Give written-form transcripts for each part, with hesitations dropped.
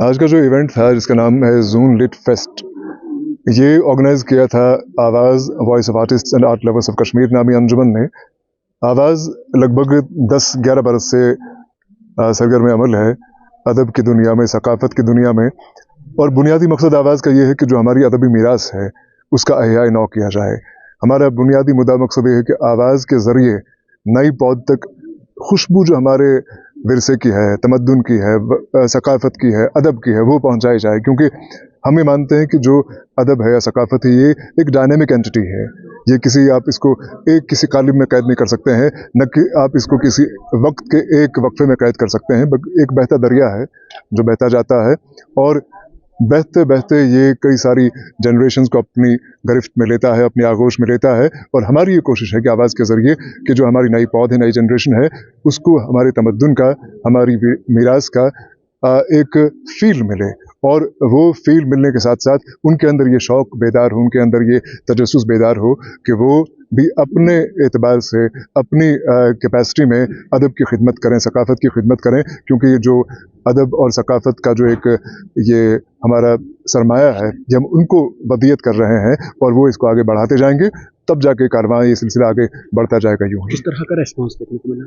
आज का जो इवेंट था जिसका नाम है जून लिट फेस्ट, ये ऑर्गेनाइज किया था आवाज़ voice of artist and art lovers of Kashmir नामी अंजुमन ने। आवाज़ लगभग 10-11 बरस से सरगर्म अमल है अदब की दुनिया में, सकाफ़त की दुनिया में, और बुनियादी मकसद आवाज़ का ये है कि जो हमारी अदबी मीरास है उसका अहया नौ किया जाए। हमारा बुनियादी मुद्दा मकसद ये है कि आवाज़ के ज़रिए नई पौध तक खुशबू जो हमारे विरसे की है, तमद्दुन की है, सकाफ़त की है, अदब की है, वो पहुंचाई जाए। क्योंकि हम ये मानते हैं कि जो अदब है या सकाफ़त है, ये एक डायनेमिक एंटिटी है। ये आप इसको किसी कालिब में कैद नहीं कर सकते हैं, न कि आप इसको किसी वक्त के एक वक्फे में कैद कर सकते हैं। एक बहता दरिया है जो बहता जाता है, और बहते बहते ये कई सारी जनरेशन्स को अपनी गिरफ्त में लेता है, अपनी आगोश में लेता है। और हमारी ये कोशिश है कि आवाज़ के ज़रिए कि जो हमारी नई पौध है, नई जनरेशन है, उसको हमारे तमद्दुन का, हमारी मीरास का एक फील मिले, और वो फील मिलने के साथ साथ उनके अंदर ये शौक़ बेदार हो, उनके अंदर ये तजस्सुस बेदार हो कि वो भी अपने एतबार से, अपनी कैपेसिटी में अदब की खिदमत करें, सकाफ़त की खिदमत करें। क्योंकि जो अदब और सकाफ़त का जो एक ये हमारा सरमाया है, ये हम उनको वदियत कर रहे हैं, और वो इसको आगे बढ़ाते जाएंगे, तब जाके कारवां ये सिलसिला आगे बढ़ता जाएगा। यूँ ही किस तरह का रेस्पॉन्स देखने को मिला?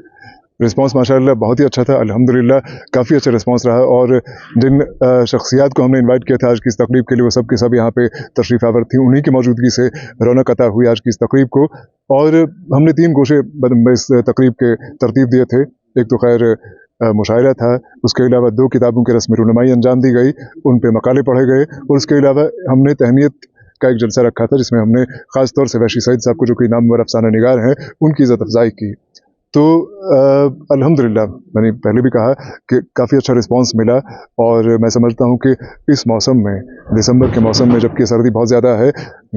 रिस्पांस माशाअल्लाह बहुत ही अच्छा था, अल्हम्दुलिल्लाह काफ़ी अच्छा रिस्पांस रहा। और जिन शख्सियात को हमने इनवाइट किया था आज की इस तकरीब के लिए, वो सब के सब यहाँ पे तशरीफ़ आवर थी। उन्हीं की मौजूदगी से रौनक अता हुई आज की इस तकरीब को। और हमने 3 गोशे इस तकरीब के तरतीब दिए थे। एक तो खैर मुशायरा था, उसके अलावा 2 किताबों की रस्म रुनमाई अंजाम दी गई, उन पे मकाले पढ़े गए, और उसके अलावा हमने तहनीत का एक जलसा रखा था जिसमें हमने ख़ास तौर से वैशी सईद साहब को, जो कि नामवर अफसाना निगार हैं, उनकी इज़्ज़त अफ़ज़ाई की। तो अल्हम्दुलिल्लाह, मैंने पहले भी कहा कि काफ़ी अच्छा रिस्पांस मिला। और मैं समझता हूँ कि इस मौसम में, दिसंबर के मौसम में, जबकि सर्दी बहुत ज़्यादा है,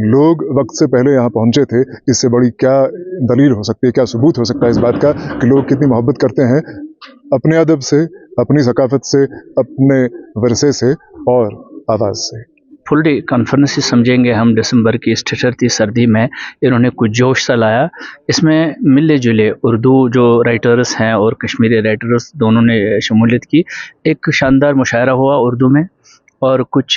लोग वक्त से पहले यहाँ पहुँचे थे। इससे बड़ी क्या दलील हो सकती है, क्या सबूत हो सकता है इस बात का कि लोग कितनी मोहब्बत करते हैं अपने अदब से, अपनी सकाफ़त से, अपने विरसे से और आवाज़ से। फुल डे कॉन्फ्रेंस ही समझेंगे हम। दिसंबर की इस ठिठुरती सर्दी में इन्होंने कुछ जोश सा लाया। इसमें मिले जुले उर्दू जो राइटर्स हैं और कश्मीरी राइटर्स दोनों ने शमूलियत की। एक शानदार मुशायरा हुआ उर्दू में, और कुछ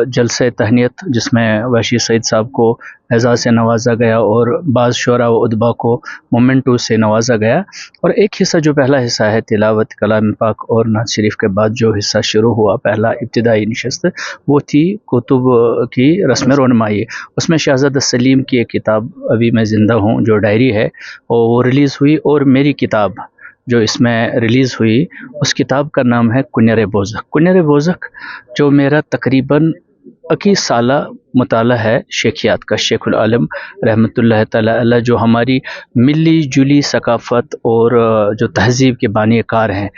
जलसे तहनीत जिसमें वैशी सईद साहब को एजाज़ से नवाजा गया, और बाज़ शुरा व उदबा को मोमेंटो से नवाजा गया। और एक हिस्सा, जो पहला हिस्सा है तिलावत कलाम पाक और नात शरीफ के बाद जो हिस्सा शुरू हुआ, पहला इब्तिदाई नशस्त, वो थी कुतुब की रस्म रोनमाई। उसमें शहज़ादा सलीम की एक किताब अभी मैं ज़िंदा हूँ जो डायरी है, और वो रिलीज़ हुई। और मेरी किताब जो इसमें रिलीज़ हुई, उस किताब का नाम है कुन्यर बोज़क। कुन्यर बोज़क जो मेरा तकरीबन 21 साला मुताला है शेखियात का, शेखुल आलम रहमतुल्लाह तआला अलैह, जो हमारी मिली जुली सकाफ़त और जो तहज़ीब के बानीकार हैं।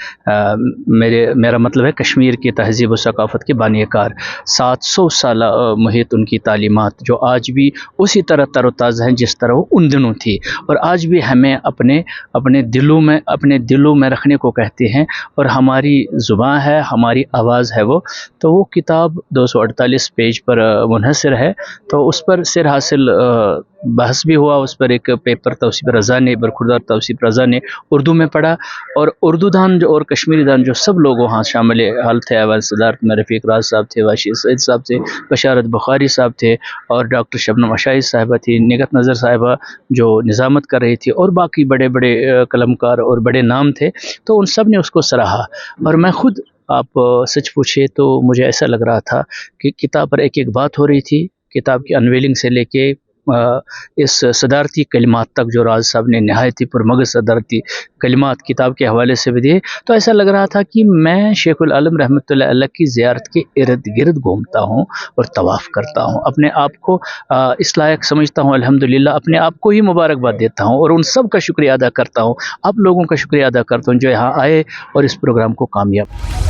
मेरा मतलब है कश्मीर की तहज़ीब और सकाफ़त के बानीकार। 700 साला मुहित उनकी तालीमात, जो आज भी उसी तरह तरोताज़ा हैं जिस तरह वो उन दिनों थी, और आज भी हमें अपने दिलों में रखने को कहते हैं। और हमारी ज़ुबान है, हमारी आवाज़ है वो। तो वो किताब 248 पेज पर मुनहसर है। तो उस पर सिर हासिल बहस भी हुआ। उस पर एक पेपर तौसीफ रज़ा ने, बरखुरदार तौसीफ रज़ा ने उर्दू में पढ़ा, और उर्दू दान जो और कश्मीरी दान जो सब लोग वहाँ शामिल हाल थे। अवल सदारत में रफ़ीक राज साहब थे, वाशी सईद साहब थे, बशारत बुखारी साहब थे, और डॉक्टर शबनम अशाई साहिबा थी, निगत नज़र साहिबा जो निज़ामत कर रही थी, और बाकी बड़े बड़े कलमकार और बड़े नाम थे। तो उन सब ने उसको सराहा। और मैं खुद, आप सच पूछे तो मुझे ऐसा लग रहा था कि किताब पर एक एक बात हो रही थी। किताब की अनवेलिंग से लेके इस सदारती कलिमात तक जो राज साहब ने नहायत ही पुरमगज़ सदारती कलिमात किताब के हवाले से भी दिए, तो ऐसा लग रहा था कि मैं शेखुल आलम रहमतुल्लाह अलैह की ज़ियारत के इर्द गिर्द घूमता हूँ और तवाफ़ करता हूँ। अपने आप को इस लायक समझता हूँ, अल्हम्दुलिल्लाह अपने आप को ही मुबारकबाद देता हूँ, और उन सब का शुक्रिया अदा करता हूँ, आप लोगों का शुक्रिया अदा करता हूँ जो यहाँ आए और इस प्रोग्राम को कामयाब